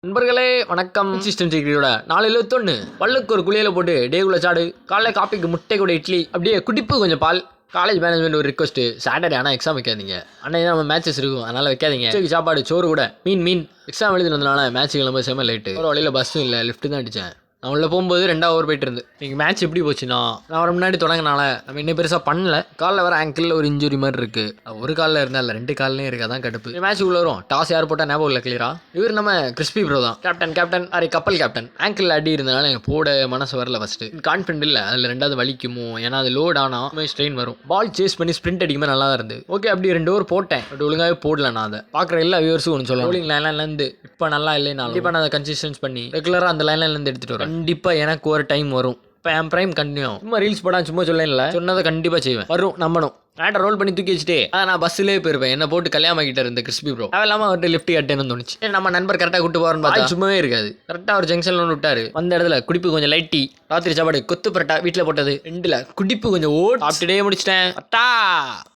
நண்பர்களே வணக்கம். சிஸ்டம் சீக்கிரோட 471 பல்லுக்கு ஒரு குளியல போட்டு டேகுள்ள சாடு, காலைல காப்பிக்கு முட்டை கூட இட்லி, அப்படியே குடிப்பு கொஞ்சம் பால். காலேஜ் மேனேஜ்மெண்ட் ஒரு ரிக்வஸ்ட், சாட்டர்டே ஆனால் எக்ஸாம் வைக்காதீங்க. அன்னைக்கு நம்ம மேட்சஸ் இருக்கும், அதனால வைக்காதீங்க. சாப்பாடு சோறு கூட மீன் எக்ஸாம் எழுதி வந்தனால மேட்ச் கிளம்ப செம்ம லைட்டு. ஒரு வழியில் பஸ்ஸும் இல்லை, லிஃப்ட் தான் அடித்தேன். நான் உள்ள போகும்போது 2 ஹவர் போயிட்டு இருந்து. இன்னைக்கு மேட்ச் எப்படி போச்சுன்னா, நான் ஒரு முன்னாடி தொடங்கினால நம்ம இன்னும் பெருசாக பண்ணல. காலில் வர ஆங்கிள் ஒரு இன்ஜுரி மாதிரி இருக்கு. ஒரு காலில் இருந்தால் இல்லை, 2 கால்லையும் இருக்கு. அதான் கடுப்பு. மேட்ச் உள்ள வரும், டாஸ் யார் போட்டால் ஞாபகம் இல்லை கிளியரா. இவர் நம்ம கிறிஸ்பி ப்ரோ தான் கேப்டன் அரே கப்பல் கேப்டன். ஆங்கிள் அடி இருந்தனால எனக்கு போட மனசு வரல. ஃபர்ஸ்ட் கான்ஃபிடென்ட் இல்லை, அதில் 2வது வலிக்குமோ, ஏன்னா அது லோட் ஆனால் ஸ்ட்ரெயின் வரும். பால் சேஸ் பண்ணி ஸ்ப்ரிண்ட் அடிக்கும்போது நல்லா தான் இருந்து. ஓகே, அப்படி 2 ஓவர் போட்டேன், பட் ஒழுங்காகவே போடல. நான் அதை பார்க்குற எல்லா வியூவர்ஸும் ஒன்று சொல்லலாம், ரோலிங் லைன்லேருந்து இப்போ நல்லா இல்லைன்னா கண்டிப்பாக நான் அதை கன்சிஸ்டன்ஸ் பண்ணி ரெகுலராக அந்த லைன்லேருந்து எடுத்துகிட்டு வரேன். கண்டிப்பாக எனக்கு ஒரு டைம் வரும். இப்போ என் ப்ரைம் கண்டினியூ. சும்மா ரீல்ஸ் போடாமல் சும்மா சொல்லல, சொன்னதை கண்டிப்பாக செய்வேன். வரும், நம்பணும். ஆட்டை ரோல் பண்ணி தூக்கி வச்சுட்டு நான் பஸ்ஸிலே போயிருப்பேன். என்ன போட்டு கல்யாணம் ஆகிட்ட இருந்த கிறிஸ்பி ப்ரோ அதெல்லாம அவர்கிட்ட லிஃப்ட் கட்டேன்னு தோணுச்சு. நம்ம நண்பர் கரெக்டாக கூட்டு போகிறோன்னு பார்த்தா சும்மாவே இருக்காது. கரெக்டாக ஒரு ஜங்ஷன்ல ஒன்று விட்டாரு. அந்த இடத்துல குடிப்பு கொஞ்சம் லைட் டீ, ராத்திரி சாப்பாடு கொத்து பரோட்டா வீட்டில் போட்டது 2ல் குடிப்பு கொஞ்சம் ஓட் சாப்பிட்டுட்டே முடிச்சிட்டேன்.